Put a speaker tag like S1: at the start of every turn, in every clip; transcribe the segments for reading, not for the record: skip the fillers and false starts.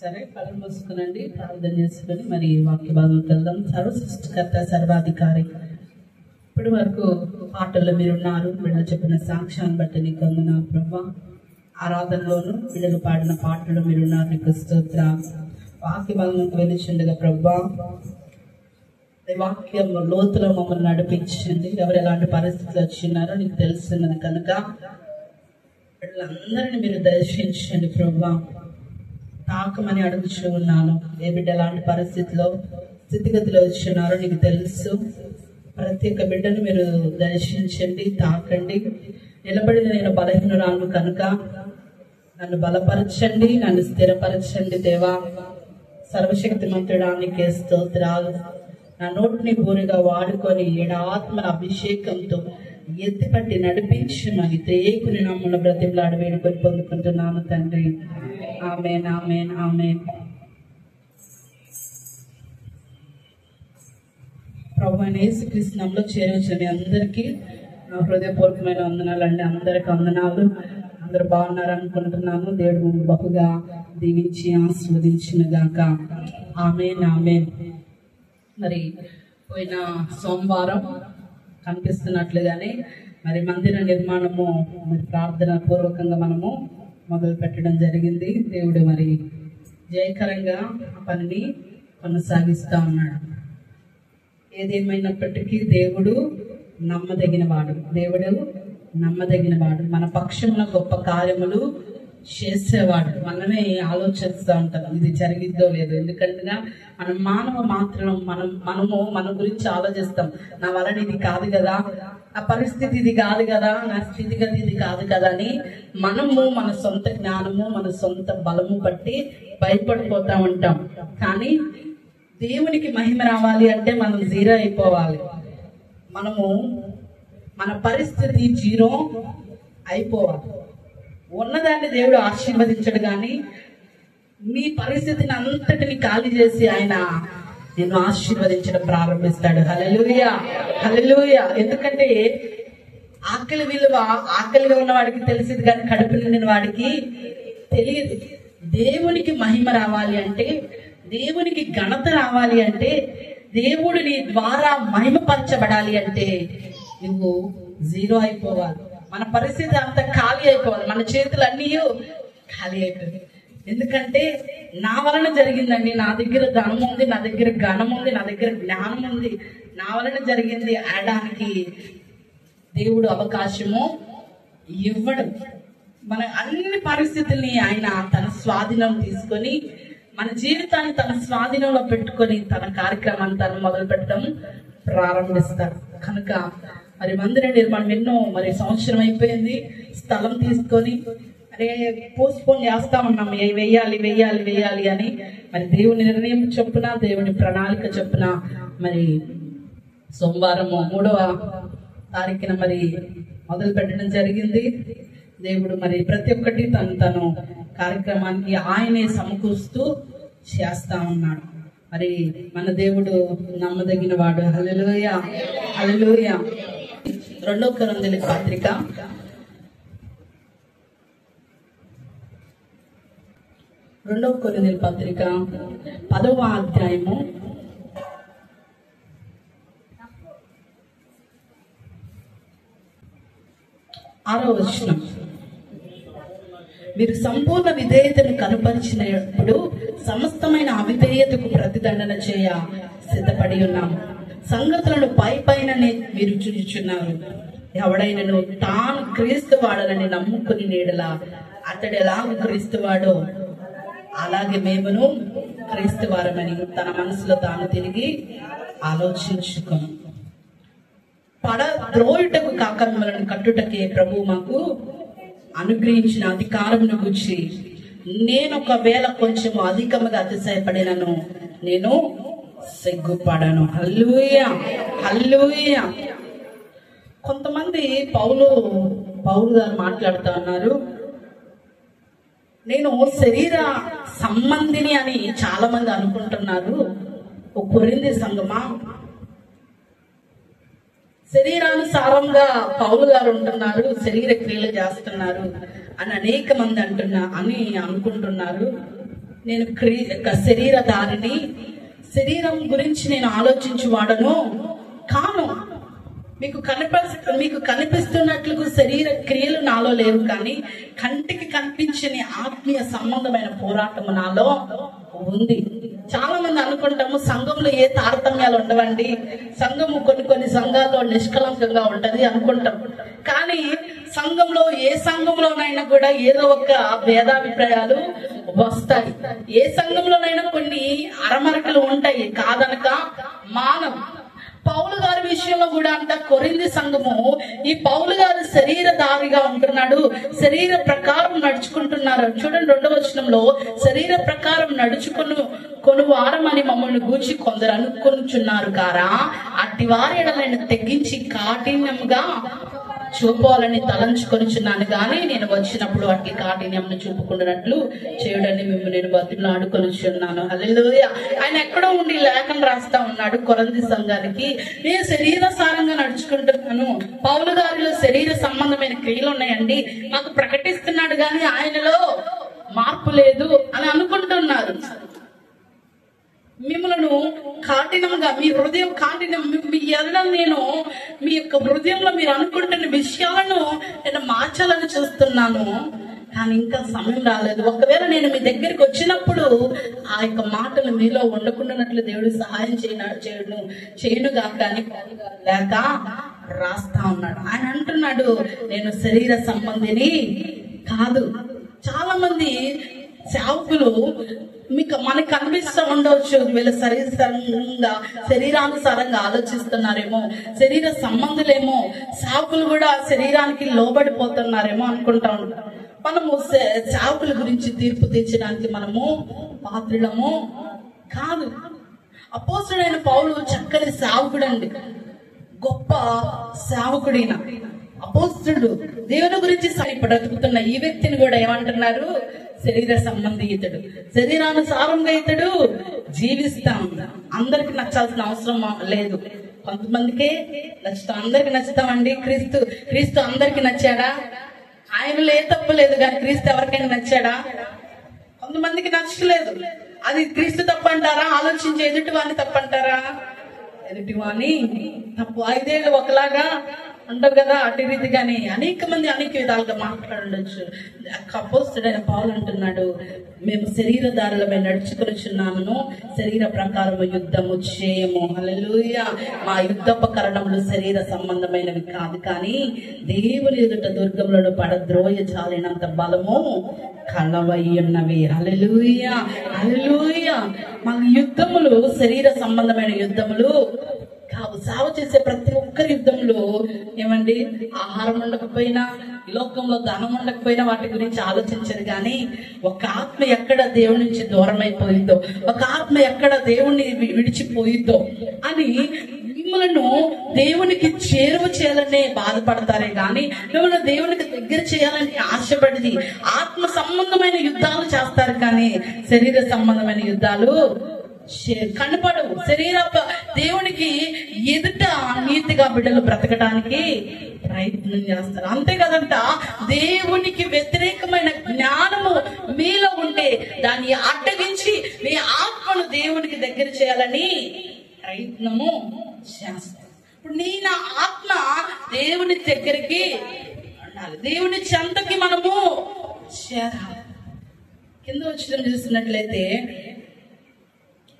S1: సరే, కళ్ళు మూసుకునండి, ప్రార్థన చేసుకుని మరి వాక్య భాగంకి వెళ్దాం. సర్వసృష్టికర్త సర్వాధికారి, ఇప్పటి వరకు పాటల్లో మీరున్నారు. బిడ్డలు చెప్పిన సాక్ష్యాన్ని బట్టి నీకు వందనాలు ప్రభా. ఆరాధనలోను బిడ్డలు పాడిన పాటల్లో మీరున్నారు, నీకు స్తోత్రాలు. వాక్య భాగంకి వెళ్ళిచుండగా ప్రభా, వాక్యం లోతులో మమ్మల్ని నడిపించండి. ఎవరు ఎలాంటి పరిస్థితులు వచ్చినారో నీకు తెలుస్తున్నది కనుక బిడ్డలందరినీ మీరు దర్శించండి ప్రభా. తాకమని అడుగుచూ ఉన్నాను. ఏ బిడ్డ ఎలాంటి పరిస్థితిలో స్థితిగతిలో వచ్చినారో నీకు తెలుసు. ప్రతి ఒక్క బిడ్డను మీరు దర్శించండి, తాకండి. నిలబడిన నేను బలహీనురాలను కనుక నన్ను బలపరచండి, నన్ను స్థిరపరచండి దేవా. సర్వశక్తిమంతుడానికి స్తోత్రాలు. నా నోటిని పూరిగా వాడుకొని ఏడాత్మల అభిషేకంతో ఎత్తిపట్టి నడిపించమని త్రియేకుని నామమున బ్రతిమలాడి వేడుకొని పొందుకుంటున్నాను తండ్రి. ఆమేన్, ఆమేన్, ఆమేన్. ప్రభువైన యేసుక్రీస్తు నామములో చేరవచ్చిన మీ అందరికీ నా హృదయపూర్వకమైన వందనాలండి. అందరికి వందనాలు. అందరూ బాగున్నారు అనుకుంటున్నాను. దేవుడు బహుగా దీవించి ఆశీర్వదించిన గాక. ఆమేన్, ఆమేన్. మరి పోయిన సోమవారం కనిపిస్తున్నట్లుగానే మరి మందిర నిర్మాణము మరి ప్రార్థన పూర్వకంగా మనము మొదలు పెట్టడం జరిగింది. దేవుడు మరి జయకరంగా ఆ పనిని కొనసాగిస్తా ఉన్నాడు. ఏదేమైనప్పటికీ దేవుడు నమ్మదగినవాడు. దేవుడు నమ్మదగినవాడు. మన పక్షమున గొప్ప కార్యములు చేసేవాడు. మనమే ఆలోచిస్తూ ఉంటాం ఇది జరిగిద్దో లేదో. ఎందుకంటే మనం మానవ మాత్రం మనము మన గురించి ఆలోచిస్తాం. నా వలన ఇది కాదు కదా, నా పరిస్థితి ఇది కాదు కదా, నా స్థితిగతి ఇది కాదు కదా అని మనము మన సొంత జ్ఞానము మన సొంత బలము బట్టి భయపడిపోతా ఉంటాం. కానీ దేవునికి మహిమ రావాలి అంటే మనం జీరో అయిపోవాలి. మనము మన పరిస్థితి జీరో అయిపోవాలి. ఉన్నదాన్ని దేవుడు ఆశీర్వదించడు, కానీ మీ పరిస్థితిని అంతటిని ఖాళీ చేసి ఆయన నిన్ను ఆశీర్వదించడం ప్రారంభిస్తాడు. హల్లెలూయా, హల్లెలూయా. ఎందుకంటే ఆకలి విలువ ఆకలిగా ఉన్న వాడికి తెలిసింది, కానీ కడుపు నిండిన వాడికి తెలియదు. దేవునికి మహిమ రావాలి అంటే, దేవునికి ఘనత రావాలి అంటే, దేవుడు నీ ద్వారా మహిమపరచబడాలి అంటే నువ్వు జీరో అయిపోవాలి. మన పరిస్థితి అంత ఖాళీ అయిపోవాలి. మన చేతులు అన్నీ ఖాళీ అయిపోయి. ఎందుకంటే నా వలన జరిగిందండి, నా దగ్గర ధనం ఉంది, నా దగ్గర ఘనం ఉంది, నా దగ్గర జ్ఞానం ఉంది, నా వలన జరిగింది అనడానికి దేవుడు అవకాశము ఇవ్వడు. మన అన్ని పరిస్థితుల్ని ఆయన తన స్వాధీనం తీసుకొని మన జీవితాన్ని తన స్వాధీనంలో పెట్టుకొని తన కార్యక్రమాన్ని తను మొదలు పెట్టడం ప్రారంభిస్తారు. కనుక మరి మందిర నిర్మాణం ఎన్నో మరి సంవత్సరం అయిపోయింది. స్థలం తీసుకొని అరే పోస్ట్పోన్ చేస్తా ఉన్నాం, వెయ్యాలి అని. మరి దేవుని నిర్ణయం చొప్పున, దేవుని ప్రణాళిక చొప్పున మరి సోమవారం 3వ తారీఖున మరి మొదలు పెట్టడం జరిగింది. దేవుడు మరి ప్రతి ఒక్కటి తను కార్యక్రమానికి ఆయనే సమకూరుస్తూ చేస్తా ఉన్నాడు. మరి మన దేవుడు నమ్మదగిన వాడు. హల్లెలూయా, హల్లెలూయా. 2 కొరింథీయుల పత్రిక 10వ అధ్యాయము 6వ వచనం. మీరు సంపూర్ణ విధేయతను కనపరిచినప్పుడు సమస్తమైన అవిధేయతకు ప్రతిదండన చేయ సిద్ధపడి ఉన్నాము. సంగతులను పైననే మీరు చూచుచున్నారు. ఎవడైనను తాను క్రీస్తు వాడనని నమ్ముకుని నీడలా అతడు ఎలాగ క్రీస్తు వాడో అలాగే మేమును క్రీస్తు వారమని తన మనసులో తాను తిరిగి ఆలోచించుకోను. ద్రోయుటకు కాక మిమ్మల్ని కట్టుటకే ప్రభు మాకు అనుగ్రహించిన అధికారమును గురించి నేను ఒకవేళ కొంచెం అధికముగా అతిశయపడినను నేను సిగ్గుపడను. హల్లెలూయా, హల్లెలూయా. కొంతమంది పౌలు గారు మాట్లాడుతూ ఉన్నారు, నేను శరీర సంబంధిని అని చాలా మంది అనుకుంటున్నారు. ఓ కొరింథీ సంఘమా, శరీరానుసారంగా పౌలు గారు ఉంటున్నారు, శరీర క్రియలు చేస్తున్నారు అని అనేక మంది అనుకుంటున్నారు. నేను శరీరధారిని, శరీరం గురించి నేను ఆలోచించువాడను కాను. మీకు కనిపిస్తున్నట్లు శరీర క్రియలు నాలో లేవు, కానీ కంటికి కనిపించని ఆత్మీయ సంబంధమైన పోరాటము నాలో ఉంది. చాలా మంది అనుకుంటాము సంఘంలో ఏ తారతమ్యాలు ఉండవండి, సంఘము కొన్ని సంఘాల్లో నిష్కలంకంగా ఉంటది అనుకుంటాం. కానీ సంఘంలో ఏ సంఘంలోనైనా కూడా ఏదో ఒక భేదాభిప్రాయాలు వస్తాయి. ఏ సంఘంలోనైనా కొన్ని అరమరకలు ఉంటాయి, కాదనక మానం. పౌలు గారి విషయంలో కూడా అంట కొరింథీ సంఘము, ఈ పౌలు గారు శరీరధారిగా ఉంటున్నాడు, శరీర ప్రకారం నడుచుకుంటున్నారు. చూడండి 2వ వచనంలో, శరీర ప్రకారం నడుచుకొని వారమని మమ్మల్ని గూర్చి కొందరు అనుకొనుచున్నారు కారా, అట్టి వారి ఎడలను తెగించి కాఠిన్యంగా చూపాలని తలంచుకొనిచున్నాను, గానీ నేను వచ్చినప్పుడు అట్టి కాఠిన్యంను చూపుకున్నట్లు చేయడాన్ని మేము నేను బతిమలాడుకొనిచున్నాను. హల్లెలూయా. ఆయన ఎక్కడో ఉండి లేఖను రాస్తా ఉన్నాడు కొరింథీ సంఘానికి. నేను శరీరసారంగా నడుచుకుంటున్నాను, పౌలు గారిలో శరీర సంబంధమైన క్రియలు ఉన్నాయండి, మాకు ప్రకటిస్తున్నాడు గాని ఆయనలో మార్పు లేదు అని అనుకుంటున్నారు. మిమ్మలను కాఠినంగా, మీ హృదయం కాఠినం, మీ ఎడల నేను మీ యొక్క హృదయంలో మీరు అనుకుంటున్న విషయాలను నేను మార్చాలని చూస్తున్నాను, కానీ ఇంకా సమయం రాలేదు. ఒకవేళ నేను మీ దగ్గరికి వచ్చినప్పుడు ఆ యొక్క మాటలు మీలో ఉండకుండానట్లు దేవుడు సహాయం చేయనుగా కానీ లేక రాస్తా ఉన్నాడు. ఆయన అంటున్నాడు, నేను శరీర సంబంధిని కాదు. చాలా మంది సేవకులు మనకు కనిపిస్తూ ఉండవచ్చు, వీళ్ళ శరీరానుసారంగా ఆలోచిస్తున్నారేమో, శరీర సంబంధులేమో, సేవకులు కూడా శరీరానికి లోబడిపోతున్నారేమో అనుకుంటా ఉంటాం. మనము సేవకుల గురించి తీర్పు తీర్చడానికి మనము పాత్రులము కాదు. అపోస్తలుడైన పౌలు చక్కని సేవకుడండి, గొప్ప సేవకుడైన అపోస్తలుడు. దేవుని గురించి బ్రతుకుతున్న ఈ వ్యక్తిని కూడా ఏమంటున్నారు, శరీర సంబంధి ఇతడు, శరీరానుసారంగా ఇతడు జీవిస్తా ఉన్నాడు. అందరికి నచ్చాల్సిన అవసరం లేదు, కొంతమందికే నచ్చుతాం. అందరికి నచ్చుతామండి. క్రీస్తు అందరికి నచ్చాడా? ఆయనలో ఏ తప్పు లేదు, కానీ క్రీస్తు ఎవరికైనా నచ్చాడా? కొంతమందికి నచ్చలేదు. అది క్రీస్తు తప్పు అంటారా? ఆలోచించి ఎదుటి వాడిని తప్పు అంటారా? ఎదుటి వాడిని తప్పు. 5 ఏళ్ళు ఒకలాగా ఉండవు కదా, అటు రీతిగానే అనేక మంది అనేక విధాలుగా మాట్లాడచ్చు. అపోస్తలుడైన పౌలు అంటున్నాడు, మేము శరీరధారులమై నడుచుకొనిచున్నాము, శరీర ప్రకారము యుద్ధము చేయము. హల్లెలూయా. మా యుద్ధోపకరణములు శరీర సంబంధమైనవి కాదు, కానీ దేవుని ఎదుట దుర్గములను పడద్రోయ చాలినంత బలము కలవై ఉన్నవి. హల్లెలూయా, హల్లెలూయా. మా యుద్ధములు శరీర సంబంధమైన యుద్ధములు కావు. సేవ చేసే ప్రతి ఒక్కరి యుద్ధంలో ఏమండి, ఆహారం ఉండకపోయినా, ఈ లోకంలో ధనం ఉండకపోయినా వాటి గురించి ఆలోచించరు. కానీ ఒక ఆత్మ ఎక్కడ దేవుడి నుంచి దూరం అయిపోయిందో, ఒక ఆత్మ ఎక్కడ దేవుణ్ణి విడిచిపోయిందో అని మిమ్మల్ని దేవునికి చేరువ చేయాలనే బాధపడతారే గాని మిమ్మల్ని దేవునికి దగ్గర చేయాలని ఆశపడి ఆత్మ సంబంధమైన యుద్ధాలు చేస్తారు, కానీ శరీర సంబంధమైన యుద్ధాలు కనపడవు. దేవునికి ఎదుట నీతిగా బిడ్డలు బ్రతకడానికి ప్రయత్నం చేస్తారు. అంతే కదంట, దేవునికి వ్యతిరేకమైన జ్ఞానము మీలో ఉంటే దాన్ని అడ్డగించి మీ ఆత్మను దేవునికి దగ్గర చేయాలని ప్రయత్నము చేస్తారు. ఇప్పుడు నా ఆత్మ దేవుని దగ్గరికి ఉండాలి, దేవుని చెంతకి మనము చేరాలి. కింద వచ్చిన చూసినట్లయితే,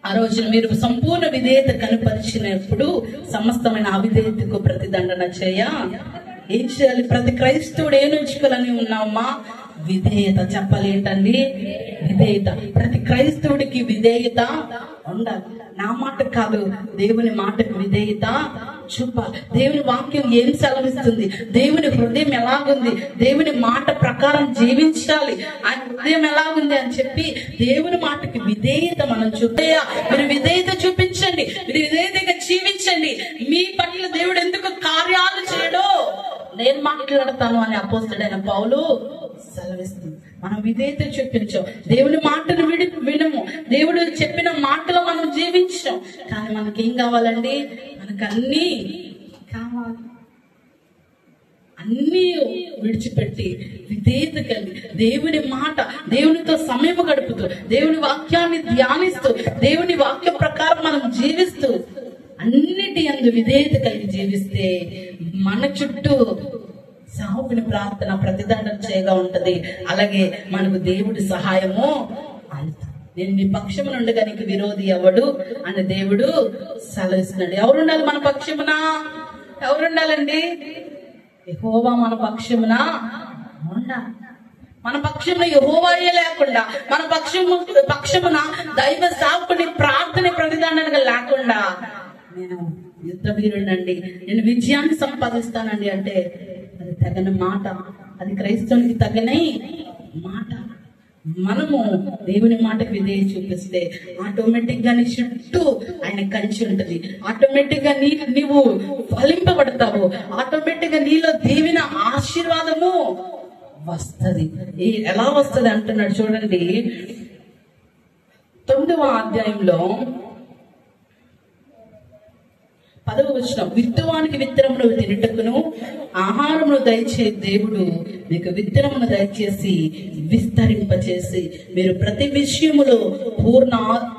S1: ఆ రోజు మీరు సంపూర్ణ విధేయత కనపరిచినప్పుడు సమస్తమైన అవిధేయతకు ప్రతిదండన ఏం చేయాలి? ప్రతి క్రైస్తవుడు ఏం ఉంచుకోవాలని ఉన్నామా? విధేయత. చెప్పలేంటండి? విధేయత. ప్రతి క్రైస్తవుడికి విధేయత ఉండాలి. నా మాట కాదు, దేవుని మాటకు విధేయత చూపాలి. దేవుని వాక్యం ఏం సెలవిస్తుంది, దేవుని హృదయం ఎలాగుంది, దేవుని మాట ప్రకారం జీవించాలి, ఆయన హృదయం ఎలాగుంది అని చెప్పి దేవుని మాటకి విధేయత మనం మీరు విధేయత చూపించండి, మీరు విధేయతగా జీవించండి. మీ పట్ల దేవుడు ఎందుకు కార్యాలు చేయడో నేను మాట్లాడతాను అని అపోస్తలుడైన పౌలు సెలవిస్తుంది. మనం విధేయత చూపించాం, దేవుని మాటను వినము, దేవుడు చెప్పిన మాటలు మనం జీవించాం. కానీ మనకేం కావాలండి? మనకు అన్ని కావాలి. అన్నీ విడిచిపెట్టి విధేయత కలిగి దేవుని మాట, దేవునితో సమయం గడుపుతూ, దేవుని వాక్యాన్ని ధ్యానిస్తూ, దేవుని వాక్య ప్రకారం మనం జీవిస్తూ, అన్నిటి యందు విధేయత కలిగి జీవిస్తే మన చుట్టూ సావుని ప్రార్థన ప్రతిదండన చేయగా ఉంటది. అలాగే మనకు దేవుడి సహాయము అందుతుంది. నేను నీ పక్షమున ఉండగా నీకు విరోధి ఎవడు అని దేవుడు సెలవిస్తున్నాడు. ఎవరుండాలి మన పక్షమున? ఎవరుండాలండి? యెహోవా మన పక్షమున ఉండాలి. మన పక్షమున యెహోవాయే లేకుండా, మన పక్షమున దైవ సాకుని ప్రార్థన ప్రతిదండనగా లేకుండా నేను యుద్ధ వీరుడండి, నేను విజయాన్ని సంపాదిస్తానండి అంటే అది తగిన మాట, అది క్రైస్తవునికి తగిన మాట. మనము దేవుని మాటకు విధేయ చూపిస్తే ఆటోమేటిక్ గా నీ చుట్టూ ఆయన కంచి ఉంటది. ఆటోమేటిక్ గా నీవు ఫలింపబడతావు. ఆటోమేటిక్ గా నీలో దీవెన ఆశీర్వాదము వస్తది. ఎలా వస్తది అంటున్నాడు చూడండి. 9వ అధ్యాయంలో 10వ వచనం, విత్తువానికి విత్తనమును తినుటకును ఆహారమును దయచే దేవుడు మీకు విత్తనమును దయచేసి విస్తరింపచేసి మీరు ప్రతి విషయములో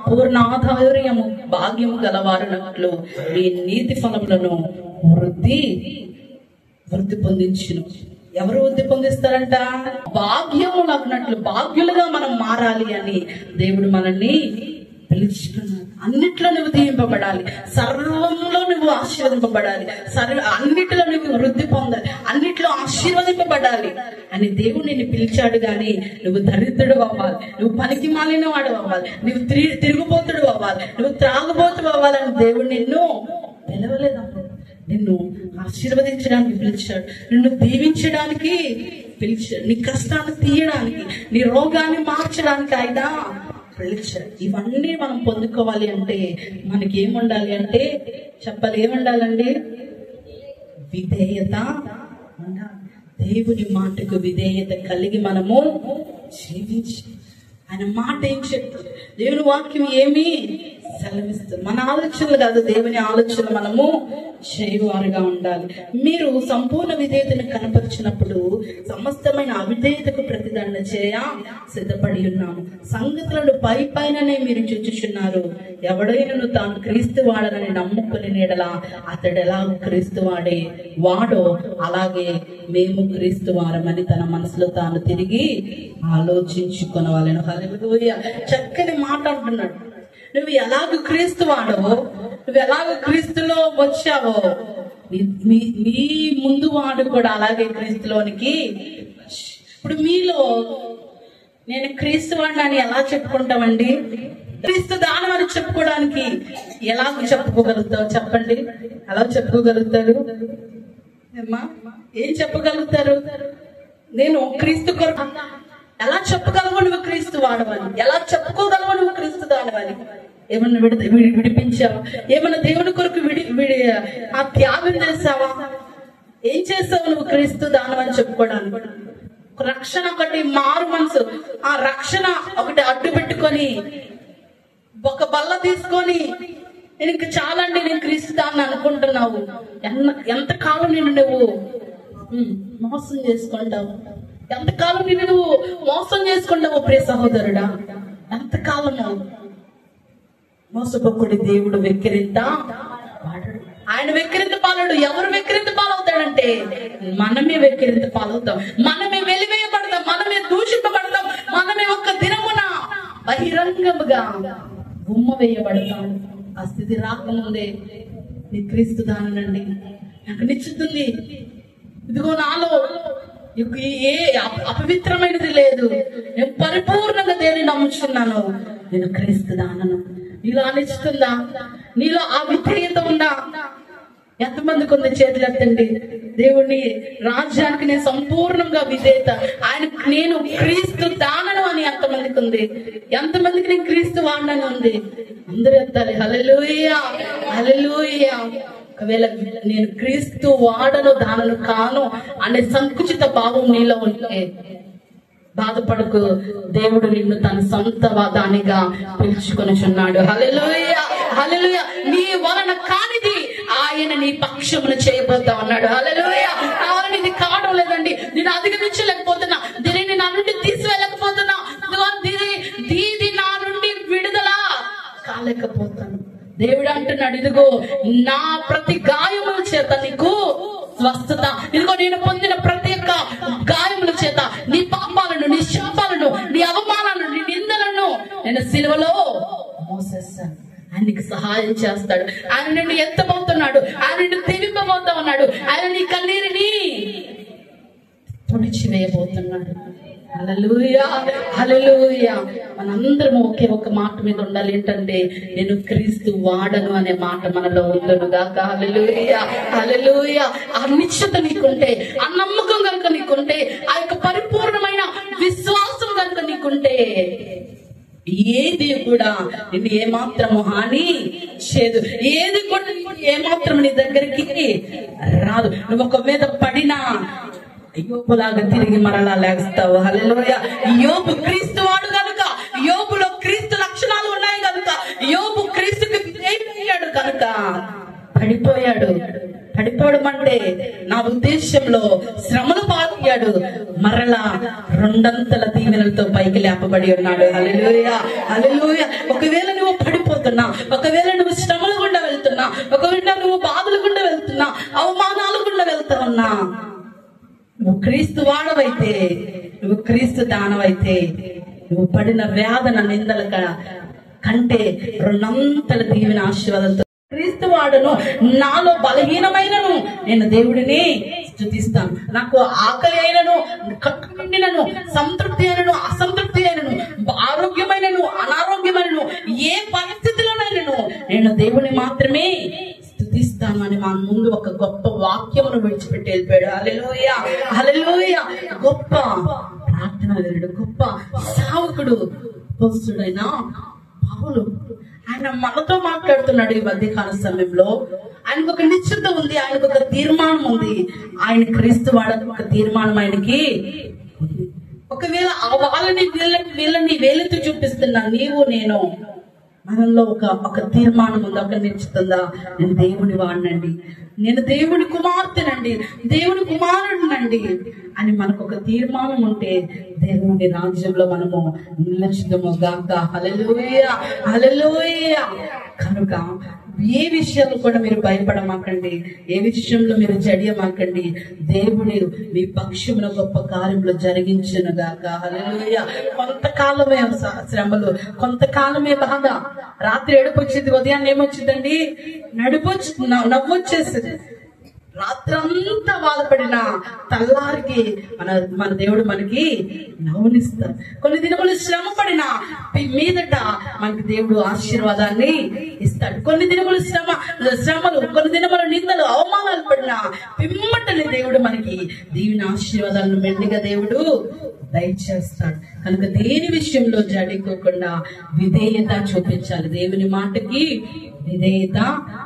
S1: పూర్ణాధార్యము భాగ్యము గలవారునట్లు మీ నీతి ఫలములను వృద్ధి పొందించును. ఎవరు వృద్ధి పొందిస్తారంట? భాగ్యము లగ్నట్లు భాగ్యులుగా మనం మారాలి అని దేవుడు మనల్ని పిలుచుకున్నాడు. అన్నిట్లో నువ్వు దీవింపబడాలి, సర్వంలో నువ్వు ఆశీర్వదింపబడాలి, అన్నిటిలో నువ్వు వృద్ధి పొందాలి, అన్నిట్లో ఆశీర్వదింపబడాలి అని దేవుడు నిన్ను పిలిచాడు. గాని నువ్వు దరిద్రుడు అవ్వాలి, నువ్వు పనికి మాలిన వాడు అవ్వాలి, నువ్వు తిరుగుబోతుడు అవ్వాలి, నువ్వు త్రాగుబోతుడు అవ్వాలని దేవుడు నిన్ను పిలవలేదమ్మా. నిన్ను ఆశీర్వదించడానికి పిలిచాడు, నిన్ను దీవించడానికి పిలిచాడు, నీ కష్టాన్ని తీయడానికి, నీ రోగాన్ని మార్చడానికి ఆయన పిలిచాడు. ఇవన్నీ మనం పొందుకోవాలి అంటే మనకి ఏముండాలి అంటే చెప్పాలి, ఏముండాలండి? విధేయత ఉండాలి. దేవుని మాటకు విధేయత కలిగి మనము జీవించి, ఆయన మాట ఏం చెప్తుంది, దేవుని వాక్యం ఏమి సెలవిస్తుంది, మన ఆలోచనలు కాదు దేవుని ఆలోచనలు మనము చేయవారుగా ఉండాలి. మీరు సంపూర్ణ విధేయతను కనపరిచినప్పుడు సమస్తమైన అవిధేయతకు ప్రతిదండ చేయ సిద్ధపడి ఉన్నాము. సంగతులను పైననే మీరు చూచుచున్నారు. ఎవడైనను తాను క్రీస్తు వాడనని నమ్ముకుని నీడలా అతడు ఎలా క్రీస్తు వాడో అలాగే మేము క్రీస్తు వారమని తన మనసులో తాను తిరిగి ఆలోచించుకొనవాలను. హల్లెలూయా. చక్కని మాట అంటున్నాడు. నువ్వు ఎలాగ క్రీస్తు వాడవో, నువ్వు ఎలాగ క్రీస్తులో వచ్చావో, నీ ముందు వాడు కూడా అలాగే క్రీస్తులోనికి. ఇప్పుడు మీలో నేను క్రీస్తు వాడిని ఎలా చెప్పుకుంటామండి? క్రీస్తు దానం అని చెప్పుకోవడానికి ఎలాగ చెప్పుకోగలుగుతావు చెప్పండి? ఎలా చెప్పుకోగలుగుతారు? ఏం చెప్పగలుగుతారు? నేను క్రీస్తు కొరకు ఎలా చెప్పగలవు నువ్వు క్రీస్తు వాడవని? ఎలా చెప్పుకోగలవు నువ్వు క్రీస్తు దానవని? ఏమన్నా విడిపించావా? ఏమన్నా దేవుని కొరకు ఆ త్యాగం చేసావా? ఏం చేస్తావు నువ్వు క్రీస్తు దానం అని చెప్పుకోవడానికి? రక్షణ ఒకటి, మారు మనసు, ఆ రక్షణ ఒకటి అడ్డు పెట్టుకొని ఒక బల్ల తీసుకొని నేను ఇంక చాలండి నేను క్రీస్తు దాన్ని అనుకుంటున్నావు. ఎంతకాలం నేను నువ్వు మోసం చేసుకుంటావు? ఎంతకాలం నిన్ను నువ్వు మోసం చేసుకుంటావు ప్రియ సహోదరుడా? ఎంతకాలము? మోసపోకుడి దేవుడు వెక్కిరింత పాలడు. ఆయన వెక్కిరింత పాలడు. ఎవరు వెక్కిరింత పాలవుతాడంటే మనమే వెక్కిరింత పాలవుతాం, మనమే వెలివేయబడతాం, మనమే దూషింపబడతాం, మనమే ఒక్క దినమున బహిరంగముగా గుమ్మ వేయబడతాం. ఆ స్థితి రాకముందే నీ క్రీస్తు దానండి నాకు నిచ్చుతుంది. ఇదిగో నాలో ఏ అపవిత్రమైనది లేదు, నేను పరిపూర్ణంగా దేవుని నమ్ముచున్నాను, నేను క్రీస్తు దానను. నీలో అనిస్తుందా? నీలో ఆ విధేయత ఉందా? ఎంతమందికి ఉంది? చేతులు ఎత్తండి. దేవుని రాజ్యానికి నేను సంపూర్ణంగా విధేయత, నేను క్రీస్తు దానను అని ఎంతమందికి ఉంది? ఎంతమందికి నేను క్రీస్తు వాడనని ఉంది? అందరూ ఎత్తాలి. హల్లెలూయా, హల్లెలూయా. ఒకవేళ నేను క్రీస్తు వాడను దానను కాను అనే సంకుచిత భావం నీలో ఉంటే బాధపడకు. దేవుడు నిన్ను తన సొంత దానిగా పిలుచుకొనిచున్నాడు. హల్లెలూయా. హల్లెలూయా. నీ వలన కానిది ఆయన నీ పక్షమును చేయబోతా ఉన్నాడు. హల్లెలూయా. ఇది కావడం లేదండి, నేను అధిగమించలేకపోతున్నా, దీనిని నా నుండి తీసివేయలేకపోతున్నా, దీని నా నుండి విడుదల కాలేకపోతాను. దేవుడు అంటున్నాడు, ఇదిగో నా ప్రతి గాయముల చేత నీకు స్వస్థత, ఇదిగో నేను పొందిన ప్రతి ఒక్క గాయముల చేత నీ పాపాలను, నీ శాపాలను, నీ అవమానాలను, నీ నిందలను నేను సిలువలో మోసేస్తాను. ఆయన నీకు సహాయం చేస్తాడు. ఆయన నిన్ను ఎత్తబోతున్నాడు, ఆయన నిన్ను దీవింపబోతా ఉన్నాడు, ఆయన నీ కన్నీరుని తుడిచివేయబోతున్నాడు. హల్లెలూయా, హల్లెలూయా. మనందరం ఒకే ఒక మాట మీద ఉండాలి, ఏంటంటే నేను క్రీస్తు వాడను అనే మాట మనలో ఉండును గాక. హల్లెలూయా, హల్లెలూయా. ఆ నిశ్చయత నీకుంటే, ఆ నమ్మకం కనుక నీకుంటే, ఆ యొక్క పరిపూర్ణమైన విశ్వాసం కనుక నీకుంటే, ఏది కూడా నిన్ను ఏమాత్రము హాని చేయదు, ఏది కూడా ఏమాత్రం నీ దగ్గరికి రాదు. నువ్వు ఒక మీద పడినా యోబులాగా తిరిగి మరలా లేస్తావు. హల్లెలూయా. యోబు క్రీస్తు వాడు కనుక, యోబులో క్రీస్తు లక్షణాలు ఉన్నాయి కనుక, యోబు క్రీస్తుకి విధేయుడయ్యాడు కనుక పడిపోయాడు. పడిపోవడం అంటే నా ఉద్దేశంలో శ్రమను పాలయ్యాడు, మరలా రెండంతల దీవెనలతో పైకి లేపబడి ఉన్నాడు. హల్లెలూయా, హల్లెలూయా. ఒకవేళ నువ్వు పడిపోతున్నా, ఒకవేళ నువ్వు శ్రమల గుండా వెళ్తున్నా, ఒకవేళ నువ్వు బాధల గుండా వెళ్తున్నా, అవమానాల గుండా వెళ్తా ఉన్నా, నువ్వు క్రీస్తు వాడవైతే, నువ్వు క్రీస్తు దానవైతే, నువ్వు పడిన వేదన నిందల కంటే రెండంతల దీవెన ఆశీర్వాదంతో క్రీస్తు వాడను, నాలో బలహీనమైనను నేను దేవుడిని స్తుతిస్తాను. నాకు ఆకలి అయినను, కట్టు నిండినను, సంతృప్తి అయినను, అసంతృప్తి అయినను, ఆరోగ్యమైనను, అనారోగ్యమైనను, ఏ పరిస్థితిలోనైనను నేను దేవుని మాత్రమే స్తుతిస్తాను అని మా ముందు ఒక గొప్ప వాక్యమును విడిచిపెట్టి వెళ్ళిపోయాడు. హల్లెలూయా, హల్లెలూయా. గొప్ప ప్రార్థన వీరుడు, గొప్ప సేవకుడు, అపోస్తలుడైన పౌలు. ఆయన మనతో మాట్లాడుతున్నాడు ఈ మధ్యకాల సమయంలో. ఆయనకు ఒక నిశ్చిత ఉంది, ఆయనకు ఒక తీర్మానం ఉంది. ఆయన క్రీస్తు వాడకు ఒక తీర్మానం ఆయనకి ఉంది. ఒకవేళ వాళ్ళని వీళ్ళని వేలెత్తి చూపిస్తున్నా నీవు నేను, మనలో ఒక తీర్మానం ఉందా, ఒక నిశ్చితంగా నేను దేవుని వాడినండి, నేను దేవుని కుమార్తెనండి, దేవుని కుమారుడినండి అని మనకు ఒక తీర్మానం ఉంటే దేవుని రాజ్యంలో మనము నిలచుదము గాక. హల్లెలూయా, హల్లెలూయా. కనుక ఏ విషయంలో కూడా మీరు భయపడమాకండి, ఏ విషయంలో మీరు జడియమాకండి. దేవుడు మీ పక్షమున గొప్ప కార్యములు జరిగించును గాక. హల్లెలూయా. కొంతకాలమే శ్రమలు, కొంతకాలమే బాధ. రాత్రి ఏడుపు వచ్చింది, ఉదయాన్నే ఏమొచ్చిందండి, నవ్వొచ్చేసింది. రాత్రంతా బాధపడిన తల్లారికి మన దేవుడు మనకి నవ్వునిస్తాడు. కొన్ని దినములు శ్రమ పడిన మీదట మనకి దేవుడు ఆశీర్వాదాన్ని ఇస్తాడు. కొన్ని దినములు శ్రమలు, కొన్ని దినములు నిందలు, అవమానాలు పడిన పిమ్మటని దేవుడు మనకి దీవెన ఆశీర్వాదాలను మెండుగా దేవుడు దయచేస్తాడు. కనుక దేని విషయంలో జడికోకుండా విధేయత చూపించాలి. దేవుని మాటకి విధేయత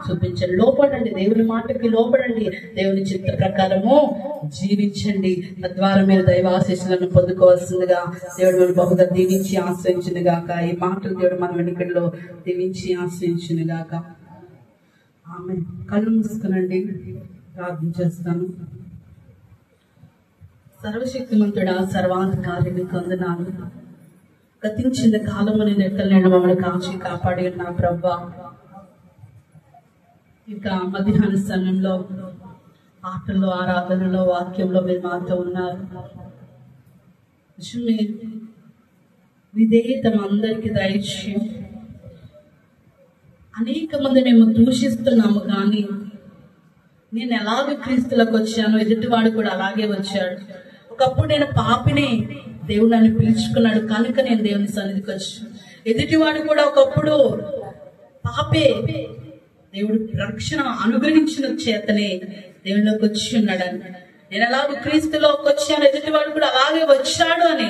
S1: చూపించండి, లోపడండి, దేవుని మాటకి లోపడండి, దేవుని చిత్త ప్రకారము జీవించండి. తద్వారా మీరు దైవాశీస్సులను పొందుకోవాల్సిందిగా దేవుడు మనం బహుగా దీవించి ఆశ్రయించును గాక. ఈ మాటలు దేవుడు మన వెనుకల్లో దీవించి ఆశ్రయించును గాక. ఆమె కళ్ళు మూసుకునండి, ప్రార్థన చేస్తాను. సర్వశక్తిమంతుడా, సర్వాధికారి, నీకు వందనాలు. గతించిన కాలము నేను ఎక్కలేను, మమ్మల్ని కాచి కాపాడి నా ప్రభా. ఇంకా మధ్యాహ్న సమయంలో ఆటల్లో, ఆరాధనలో, వాక్యంలో మీరు మాతో ఉన్నారు. విధేయత అందరికి దయచేయం. అనేక మంది మేము దూషిస్తున్నాము, కానీ నేను ఎలాగ క్రీస్తులకు వచ్చాను, ఎదుటివాడు కూడా అలాగే వచ్చాడు. ఒకప్పుడు నేను పాపిని, దేవుడు నన్ను పిలుచుకున్నాడు కనుక నేను దేవుని సన్నిధికి వచ్చాను. ఎదుటివాడు కూడా ఒకప్పుడు పాపే, దేవుడు రక్షణ అనుగ్రహించిన చేతనే దేవుళ్ళకి వచ్చి ఉన్నాడని. నేను ఎలాగో క్రీస్తులోకి వచ్చాను, ఎదుటివాడు కూడా అలాగే వచ్చాడు అని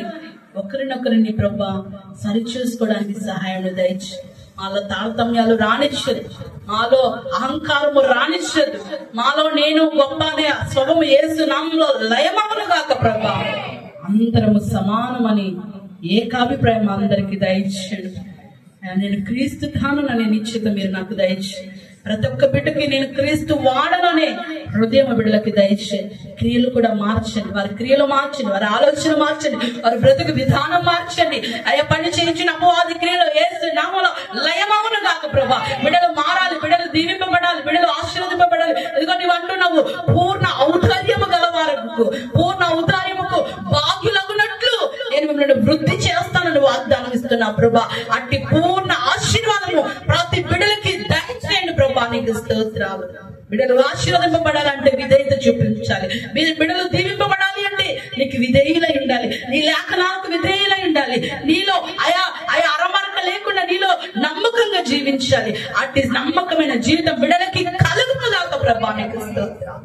S1: ఒకరినొకరిని ప్రభా సరి చూసుకోవడానికి సహాయం దయచి. మాలో తారతమ్యాలు రానిచ్చదు, మాలో అహంకారము రానిచ్చదు, మాలో నేను గొప్ప అనే స్వభావం యేసు నామములో లయమవును గాక ప్రభా. అందరము సమానమని ఏకాభిప్రాయం అందరికి దయచేయండి. నేను క్రీస్తు కాననే నిశ్చిత మీరు నాకు దయచే. ప్రతి ఒక్క బిడ్డకి నేను క్రీస్తు వాడననే హృదయం బిడ్డలకి దయచే. క్రియలు కూడా మార్చండి, వారి క్రియలు మార్చండి, వారి ఆలోచన మార్చండి, వారి బ్రతుకు విధానం మార్చండి. అయ్యా పని చేయించిన అపవాది క్రియలు యేసు నామములో లయమవును గాక ప్రభా. బిడ్డలు మారాలి, బిడ్డలు దీవింపబడాలి, బిడ్డలు ఆశీర్వదింపబడాలి. ఎందుకంటే నీవు అంటున్నావు పూర్ణ ఔదార్యము గలవారకు, పూర్ణ ఔదార్యముకు భాగ్యులగునట్లు నేను మిమ్మల్ని వృద్ధి చేస్తానని వాగ్దానం ఇస్తున్నావు ప్రభా. అట్టి పూర్ణ ఆశీర్వాదము ప్రతి బిడ్డలకి దయచేయండి ప్రభా. నీకు స్తోత్రాలు. బిడ్డలు ఆశీర్వదింపబడాలంటే విధేయత చూపించాలి. బిడ్డలు దీవింపబడాలి అంటే నీకు విధేయులై ఉండాలి, నీ లేఖనాలకు విధేయులై ఉండాలి, నీలో ఆయా అరమరక లేకుండా నీలో నమ్మకంగా జీవించాలి. అట్టి నమ్మకమైన జీవితం బిడ్డలకి కలుగుతుందాక ప్రభా. నీకు స్తోత్రాలు.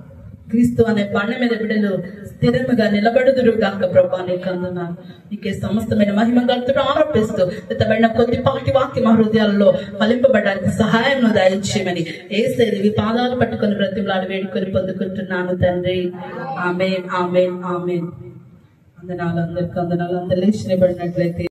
S1: క్రీస్తు అనే బండ మీద బిడ్డలు స్థిరముగా నిలబడుదురు గాక ప్రభా. నీకు అందున్నాను. నీకే సమస్తమైన మహిమ గంతుడు ఆరోపిస్తూ ఎత్తబడిన కొద్దిపాటి వాక్య మా హృదయాలలో ఫలింపబడడానికి సహాయం దయచేయమని యేసయ్య పాదాలు పట్టుకొని బ్రతిమలాడి వేడుకొని పొందుకుంటున్నాను తండ్రి. ఆమేన్, ఆమేన్, ఆమేన్. అందనాలు అందరికి అందనాలు. అందరూ లేచినబడినట్లయితే